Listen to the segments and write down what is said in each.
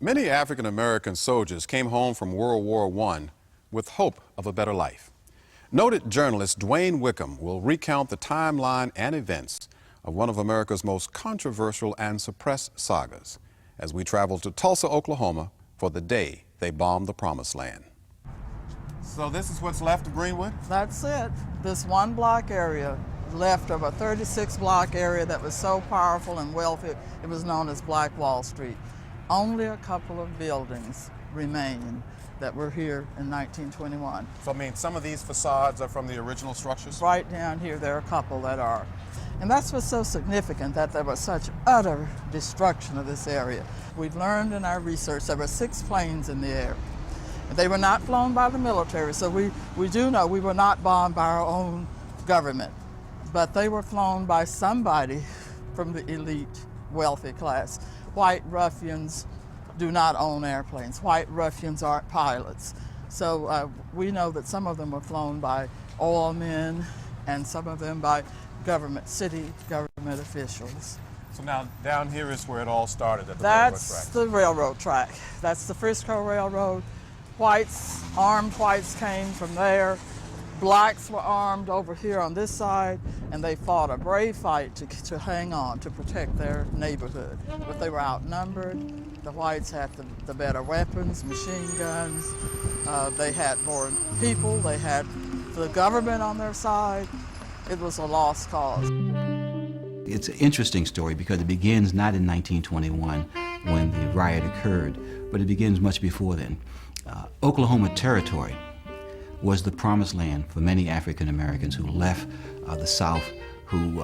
Many African American soldiers came home from World War I with hope of a better life. Noted journalist Dwayne Wickham will recount the timeline and events of one of America's most controversial and suppressed sagas as we travel to Tulsa, Oklahoma for the day they bombed the Promised Land. So this is what's left of Greenwood? That's it. This one block area left of a 36-block area that was so powerful and wealthy, it was known as Black Wall Street. Only a couple of buildings remain that were here in 1921. So, I mean, some of these facades are from the original structures? Right down here, there are a couple that are. And that's what's so significant, that there was such utter destruction of this area. We've learned in our research there were 6 planes in the air. They were not flown by the military, so we do know we were not bombed by our own government. But they were flown by somebody from the elite, wealthy class. White ruffians do not own airplanes. White ruffians aren't pilots. So we know that some of them were flown by oil men and some of them by city government officials. So now down here is where it all started at the railroad track. That's the railroad track. That's the Frisco Railroad. Armed whites came from there. Blacks were armed over here on this side, and they fought a brave fight to hang on, to protect their neighborhood. But they were outnumbered. The whites had the better weapons, machine guns. They had more people. They had the government on their side. It was a lost cause. It's an interesting story because it begins not in 1921 when the riot occurred, but it begins much before then. Oklahoma Territory was the promised land for many African Americans who left the South, who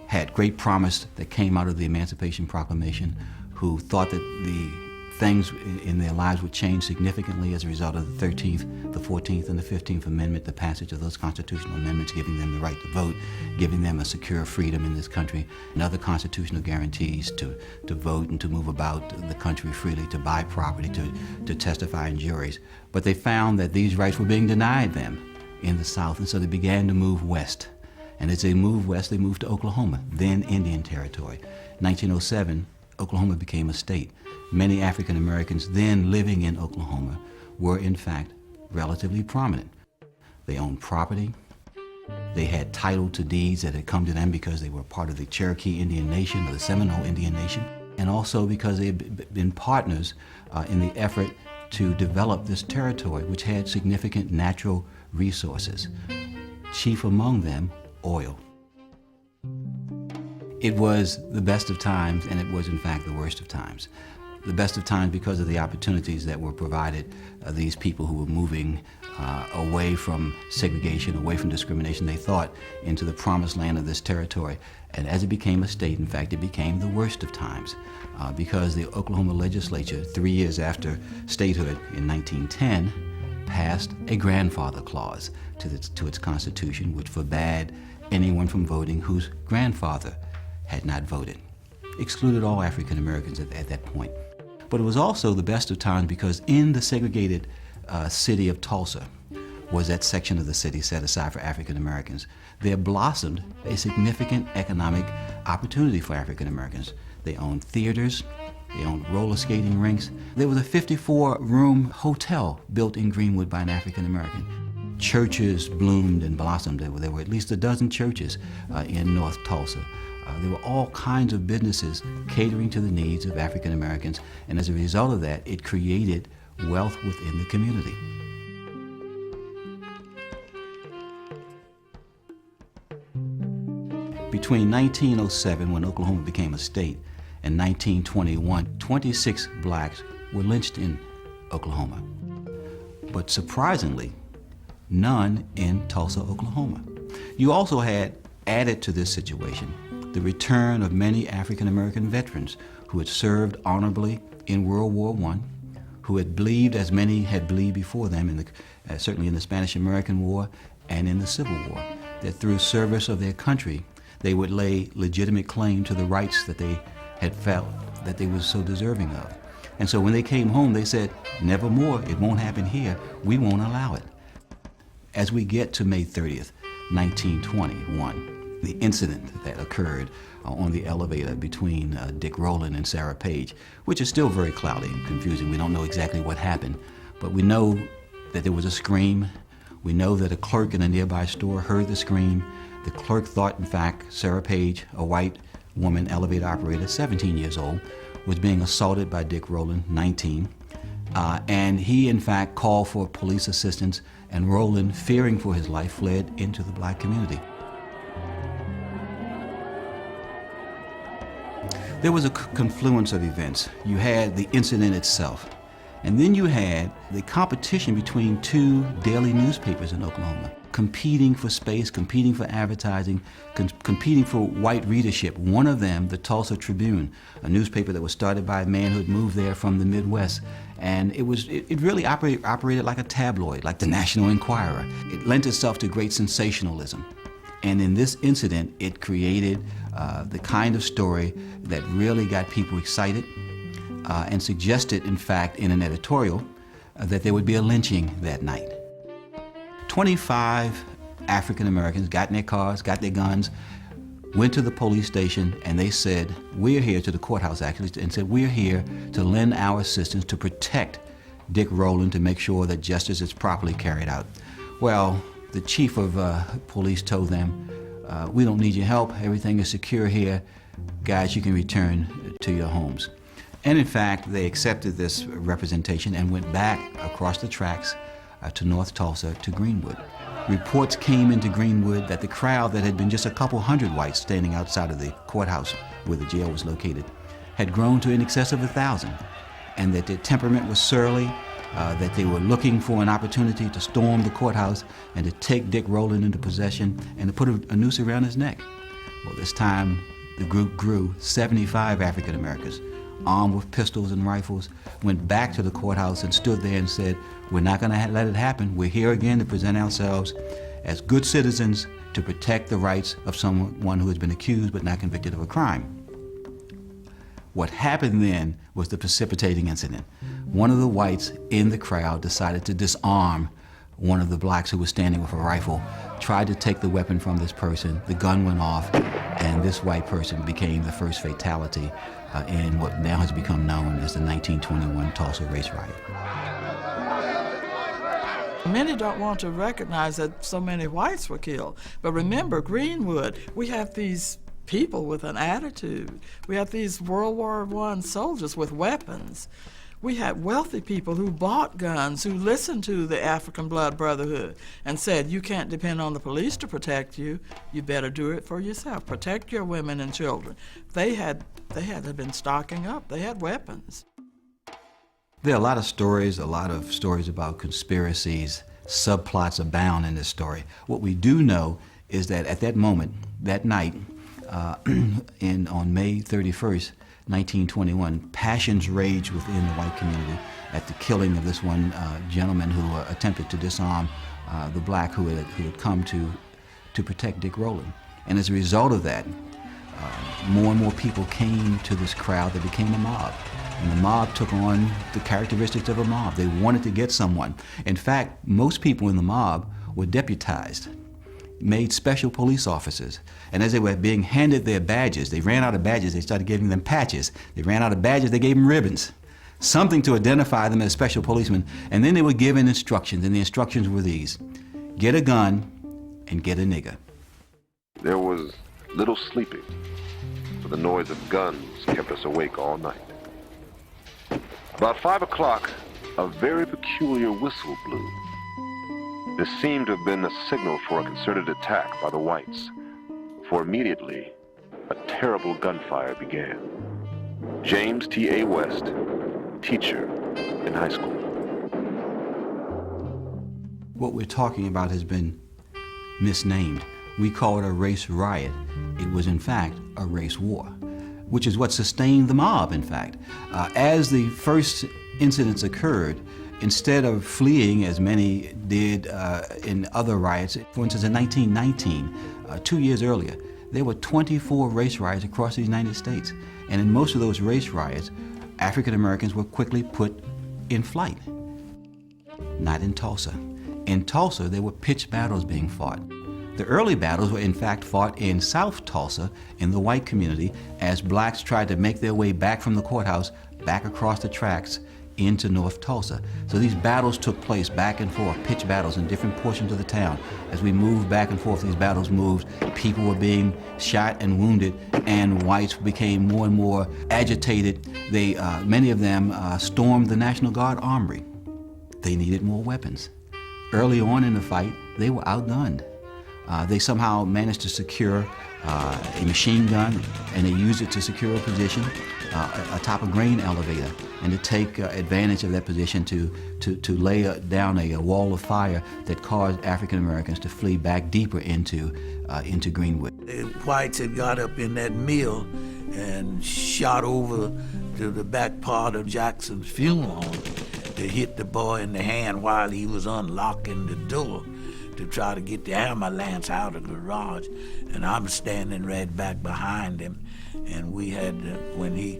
had great promise that came out of the Emancipation Proclamation, who thought that the things in their lives would change significantly as a result of the 13th, the 14th, and the 15th Amendment, the passage of those constitutional amendments giving them the right to vote, giving them a secure freedom in this country, and other constitutional guarantees to vote and to move about the country freely, to buy property, to testify in juries. But they found that these rights were being denied them in the South, and so they began to move west. And as they moved west, they moved to Oklahoma, then Indian Territory. 1907, Oklahoma became a state. Many African Americans then living in Oklahoma were in fact relatively prominent. They owned property. They had title to deeds that had come to them because they were part of the Cherokee Indian Nation or the Seminole Indian Nation, and also because they had been partners in the effort to develop this territory, which had significant natural resources, chief among them oil. It was the best of times, and it was in fact the worst of times. The best of times because of the opportunities that were provided these people who were moving away from segregation, away from discrimination, they thought, into the promised land of this territory. And as it became a state, in fact, it became the worst of times because the Oklahoma legislature, 3 years after statehood in 1910, passed a grandfather clause to its constitution, which forbade anyone from voting whose grandfather had not voted. Excluded all African Americans at that point. But it was also the best of times because in the segregated city of Tulsa was that section of the city set aside for African Americans. There blossomed a significant economic opportunity for African Americans. They owned theaters, they owned roller skating rinks. There was a 54-room hotel built in Greenwood by an African American. Churches bloomed and blossomed. There were at least a dozen churches in North Tulsa. There were all kinds of businesses catering to the needs of African Americans, and as a result of that, it created wealth within the community. Between 1907, when Oklahoma became a state, and 1921, 26 blacks were lynched in Oklahoma. But surprisingly, none in Tulsa, Oklahoma. You also had added to this situation the return of many African American veterans who had served honorably in World War I, who had bleed as many had bleed before them, certainly in the Spanish-American War and in the Civil War, that through service of their country, they would lay legitimate claim to the rights that they had felt that they were so deserving of. And so when they came home, they said, nevermore, it won't happen here, we won't allow it. As we get to May 30th, 1921, the incident that occurred on the elevator between Dick Rowland and Sarah Page, which is still very cloudy and confusing. We don't know exactly what happened, but we know that there was a scream. We know that a clerk in a nearby store heard the scream. The clerk thought, in fact, Sarah Page, a white woman elevator operator, 17 years old, was being assaulted by Dick Rowland, 19. And he, in fact, called for police assistance, and Rowland, fearing for his life, fled into the black community. There was a confluence of events. You had the incident itself, and then you had the competition between two daily newspapers in Oklahoma, competing for space, competing for advertising, competing for white readership. One of them, the Tulsa Tribune, a newspaper that was started by a man who had moved there from the Midwest. And it really operated like a tabloid, like the National Enquirer. It lent itself to great sensationalism. And in this incident, it created the kind of story that really got people excited and suggested, in fact, in an editorial, that there would be a lynching that night. 25 African Americans got in their cars, got their guns, went to the police station, and they said, we're here, to the courthouse actually, and said, we're here to lend our assistance to protect Dick Rowland, to make sure that justice is properly carried out. Well, the chief of police told them, we don't need your help, everything is secure here, guys, you can return to your homes. And in fact, they accepted this representation and went back across the tracks to North Tulsa, to Greenwood. Reports came into Greenwood that the crowd that had been just a couple hundred whites standing outside of the courthouse where the jail was located had grown to in excess of 1,000, and that their temperament was surly, that they were looking for an opportunity to storm the courthouse and to take Dick Rowland into possession and to put a noose around his neck. Well, this time the group grew. 75 African Americans, armed with pistols and rifles, went back to the courthouse and stood there and said, we're not going to let it happen. We're here again to present ourselves as good citizens to protect the rights of someone who has been accused but not convicted of a crime. What happened then was the precipitating incident. One of the whites in the crowd decided to disarm one of the blacks who was standing with a rifle, tried to take the weapon from this person. The gun went off, and this white person became the first fatality in what now has become known as the 1921 Tulsa Race Riot. Many don't want to recognize that so many whites were killed. But remember, Greenwood, we have these people with an attitude. We have these World War I soldiers with weapons. We had wealthy people who bought guns, who listened to the African Blood Brotherhood and said, you can't depend on the police to protect you. You better do it for yourself. Protect your women and children. They had been stocking up. They had weapons. There are a lot of stories about conspiracies. Subplots abound in this story. What we do know is that at that moment, that night, on May 31st, 1921, passions raged within the white community at the killing of this one gentleman who attempted to disarm the black who had come to protect Dick Rowland. And as a result of that, more and more people came to this crowd that became a mob. And the mob took on the characteristics of a mob. They wanted to get someone. In fact, most people in the mob were deputized, made special police officers. And as they were being handed their badges, they ran out of badges, they started giving them patches. They ran out of badges, they gave them ribbons, something to identify them as special policemen. And then they were given instructions, and the instructions were these: get a gun and get a nigger. There was little sleeping, for the noise of guns kept us awake all night. About 5 o'clock, a very peculiar whistle blew. This seemed to have been a signal for a concerted attack by the whites, for immediately a terrible gunfire began. James T.A. West, teacher in high school. What we're talking about has been misnamed. We call it a race riot. It was in fact a race war, which is what sustained the mob, in fact. As the first incidents occurred, instead of fleeing, as many did in other riots, for instance, in 1919, 2 years earlier, there were 24 race riots across the United States. And in most of those race riots, African Americans were quickly put in flight. Not in Tulsa. In Tulsa, there were pitched battles being fought. The early battles were in fact fought in South Tulsa in the white community as blacks tried to make their way back from the courthouse, back across the tracks into North Tulsa. So these battles took place back and forth, pitched battles in different portions of the town. As we moved back and forth, these battles moved, people were being shot and wounded, and whites became more and more agitated. Many of them stormed the National Guard Armory. They needed more weapons. Early on in the fight, they were outgunned. They somehow managed to secure a machine gun, and they used it to secure a position atop a grain elevator, and to take advantage of that position to lay down a wall of fire that caused African Americans to flee back deeper into Greenwood. The whites had got up in that mill and shot over to the back part of Jackson's funeral home to hit the boy in the hand while he was unlocking the door to try to get the ambulance out of the garage. And I'm standing right back behind him, and we had when he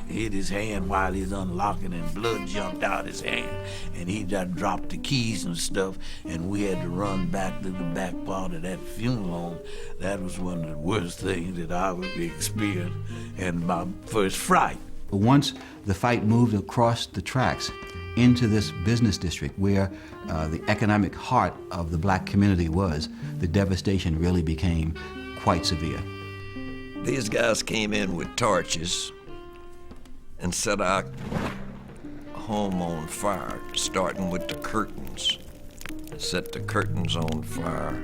hit his hand while he's unlocking, and blood jumped out his hand, and he just dropped the keys and stuff, and we had to run back to the back part of that funeral home. That was one of the worst things that I would experience, and my first fright. But once the fight moved across the tracks into this business district where the economic heart of the black community was, the devastation really became quite severe. These guys came in with torches and set our home on fire, starting with the curtains. Set the curtains on fire,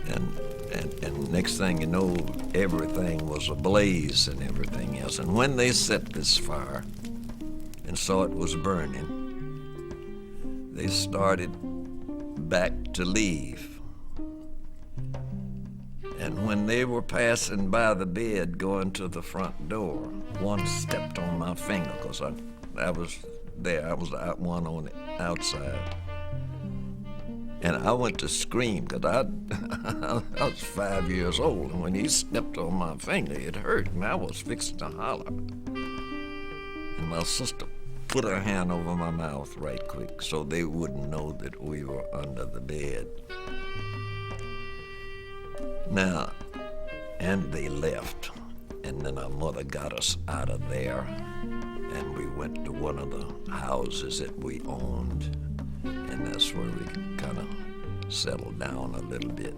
and next thing you know, everything was ablaze and everything else. And when they set this fire and saw it was burning, they started back to leave. And when they were passing by the bed going to the front door, one stepped on my finger, because I was there. I was the one on the outside. And I went to scream, because I was 5 years old, and when he stepped on my finger, it hurt, and I was fixing to holler. And my sister put her hand over my mouth right quick so they wouldn't know that we were under the bed. Now, and they left, and then our mother got us out of there, and we went to one of the houses that we owned, and that's where we kind of settled down a little bit.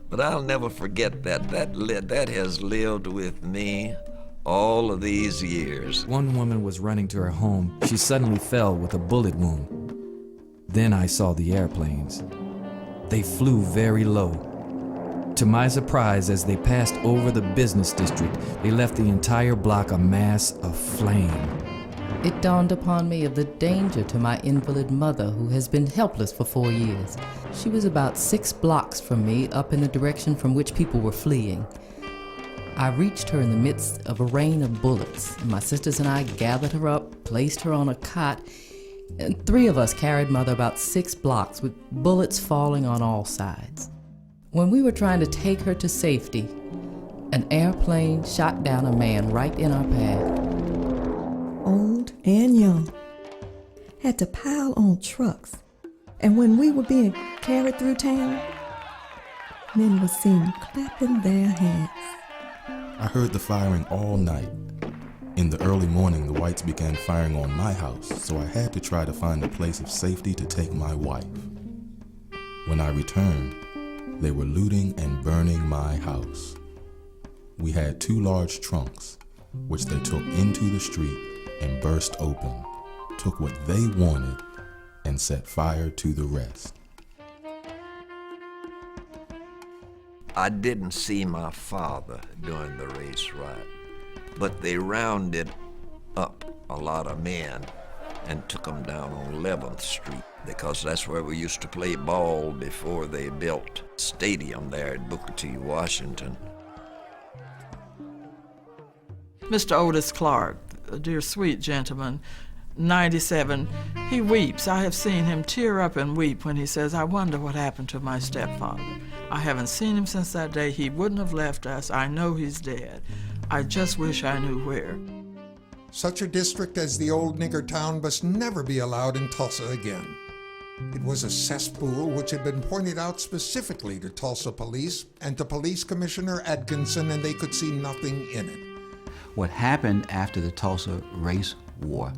But I'll never forget that. That has lived with me all of these years. One woman was running to her home. She suddenly fell with a bullet wound. Then I saw the airplanes. They flew very low. To my surprise, as they passed over the business district, they left the entire block a mass of flame. It dawned upon me of the danger to my invalid mother, who has been helpless for 4 years. She was about 6 blocks from me, up in the direction from which people were fleeing. I reached her in the midst of a rain of bullets. My sisters and I gathered her up, placed her on a cot, and 3 of us carried Mother about 6 blocks with bullets falling on all sides. When we were trying to take her to safety, an airplane shot down a man right in our path. Old and young had to pile on trucks, and when we were being carried through town, men were seen clapping their hands. I heard the firing all night. In the early morning, the whites began firing on my house, so I had to try to find a place of safety to take my wife. When I returned, they were looting and burning my house. We had 2 large trunks, which they took into the street and burst open, took what they wanted, and set fire to the rest. I didn't see my father during the race riot, but they rounded up a lot of men and took them down on 11th Street, because that's where we used to play ball before they built a stadium there at Booker T. Washington. Mr. Otis Clark, a dear sweet gentleman, 97, he weeps. I have seen him tear up and weep when he says, "I wonder what happened to my stepfather. I haven't seen him since that day. He wouldn't have left us. I know he's dead. I just wish I knew where." Such a district as the old nigger town must never be allowed in Tulsa again. It was a cesspool which had been pointed out specifically to Tulsa police and to Police Commissioner Atkinson, and they could see nothing in it. What happened after the Tulsa Race War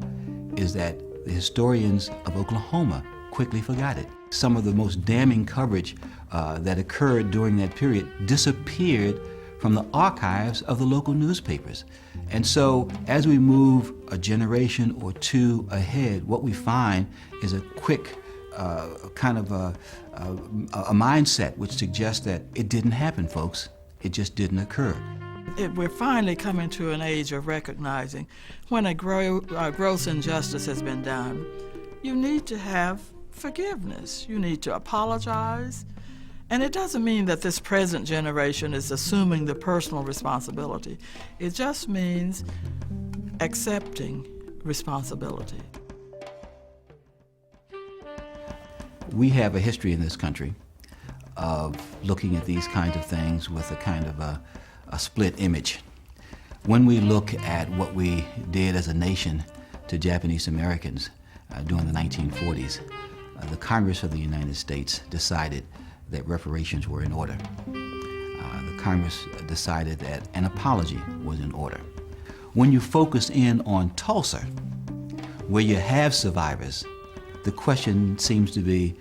is that the historians of Oklahoma quickly forgot it. Some of the most damning coverage that occurred during that period disappeared from the archives of the local newspapers. And so as we move a generation or two ahead, what we find is a quick kind of a mindset which suggests that it didn't happen, folks. It just didn't occur. We're finally coming to an age of recognizing when a gross injustice has been done, you need to have forgiveness. You need to apologize. And it doesn't mean that this present generation is assuming the personal responsibility. It just means accepting responsibility. We have a history in this country of looking at these kinds of things with a kind of a split image. When we look at what we did as a nation to Japanese Americans during the 1940s, the Congress of the United States decided that reparations were in order. The Congress decided that an apology was in order. When you focus in on Tulsa, where you have survivors, the question seems to be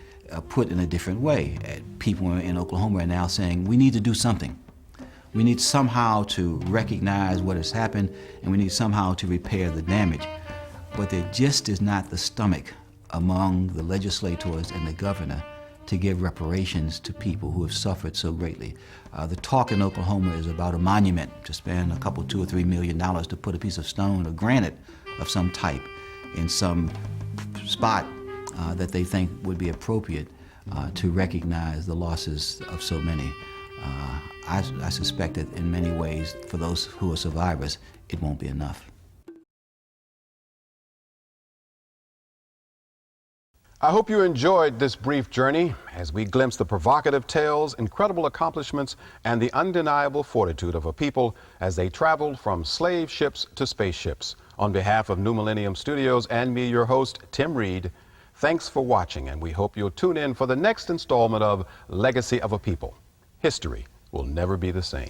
put in a different way. People in Oklahoma are now saying, we need to do something. We need somehow to recognize what has happened, and we need somehow to repair the damage. But there just is not the stomach among the legislators and the governor to give reparations to people who have suffered so greatly. The talk in Oklahoma is about a monument, to spend a couple, $2 or $3 million to put a piece of stone or granite of some type in some spot that they think would be appropriate to recognize the losses of so many. I suspect that in many ways, for those who are survivors, it won't be enough. I hope you enjoyed this brief journey as we glimpse the provocative tales, incredible accomplishments, and the undeniable fortitude of a people as they traveled from slave ships to spaceships. On behalf of New Millennium Studios and me, your host, Tim Reed, thanks for watching, and we hope you'll tune in for the next installment of Legacy of a People. History will never be the same.